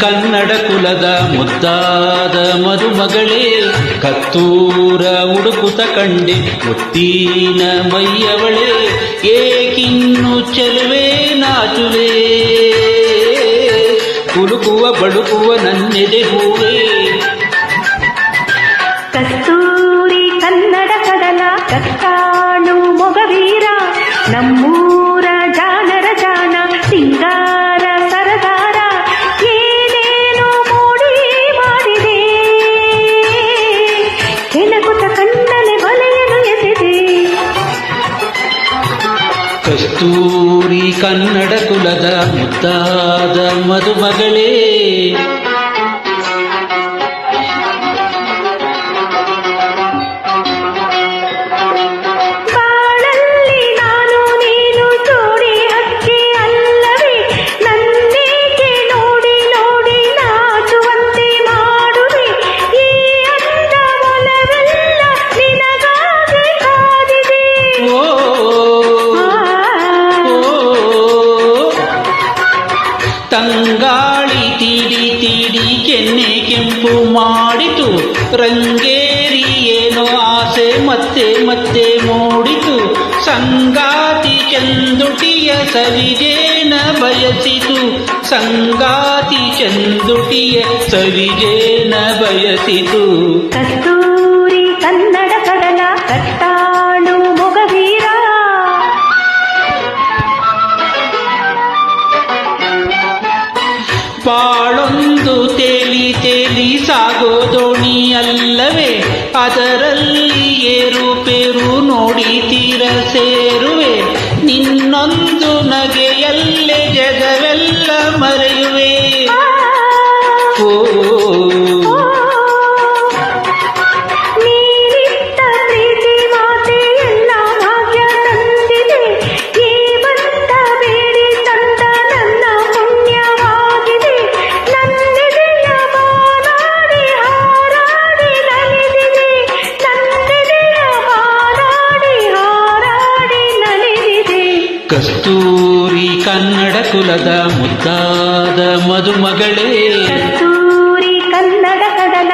ಕನ್ನಡ ಕುಲದ ಮುದ್ದಾದ ಮದುಮಗಳೇ, ಕತ್ತೂರ ಉಡುಕುತ ಕಂಡೆ ಮುತ್ತಿನ ಮೈಯವಳೇ, ಏಕಿನ್ನು ಚೆಲುವೆ ನಾಚುವೆ, ಕುಲುಕುವ ಬಳುಕುವ ನನ್ನೆದೆ ಹೂವೇ. ಕಸ್ತೂರಿ ಕನ್ನಡ ಕಡಲ ಕತ್ತಾಳು ಮೊಗವೀರ, ನಮ್ಮೂರ ಜಾಣರ ಜಾಣ ಸಿಂಗಾರ ಸರದಾರ, ಏನೇನು ಮೂಡಿ ಮಾಡಿದೆ, ಕೆಣಕುತ ಕಣ್ಣಲೆ ಬಲೆಯನ್ನು ಎಸೆದೆ. ಕಸ್ತೂರಿ ಕನ್ನಡ ಕುಲದ ಮುದ್ದಾದ ಮದುಮಗಳೇ, ತಂಗಾಳಿ ತೀಡಿ ತೀಡಿ ಕೆನ್ನೆ ಕೆಂಪು ಮಾಡಿತು, ರಂಗೇರಿ ಏನೋ ಆಸೆ ಮತ್ತೆ ಮತ್ತೆ ಮೂಡಿತು, ಸಂಗಾತಿ ಚಂದುಟಿಯ ಸವಿಜೇನ ಬಯಸಿತು, ಸಂಗಾತಿ ಚಂದುಟಿಯ ಸವಿಜೇನ ಬಯಸಿತು. ಕಸ್ತೂರಿ ಕನ್ನಡ ಕಡಲ ಕಟ್ಟಾಳು ಮೊಗವೀರ, ಬಾಳೊಂದು ತೇಲಿ ತೇಲಿ ಸಾಗೋ ದೋಣಿ ಅಲ್ಲವೇ, ಅದರಲ್ಲಿ ಏರುಪೇರು ನೋಡಿ ತೀರ ಸೇರುವೆ, ನಿನ್ನೊಂದು ನಗೆಯಲ್ಲೇ ಜಗವೆಲ್ಲ ಮರೆಯುವೆ. ಓ ನೀರಿಟ್ಟ ಪ್ರೀತಿ ಮಾತೆ ಎಲ್ಲ ಭಾಗ್ಯ ತಂದಿದೆ, ಈ ಬಂದ ಬೇಡಿ ತಂದ ನನ್ನ ಪುಣ್ಯವಾಗಿದೆ, ನನ್ನೆದೆಯ ಬಾನಾಡಿ ಹಾರಾಡಿ ನಲಿದಿದೆ, ನನ್ನೆದೆಯ ಬಾನಾಡಿ ಹಾರಾಡಿ ನಲಿದಿದೆ. ಕಸ್ತೂರಿ ಕನ್ನಡ ಕುಲದ ಮುದ್ದಾದ ಮದುಮಗಳೇ, ಕಸ್ತೂರಿ ಕನ್ನಡ ಕಡಲ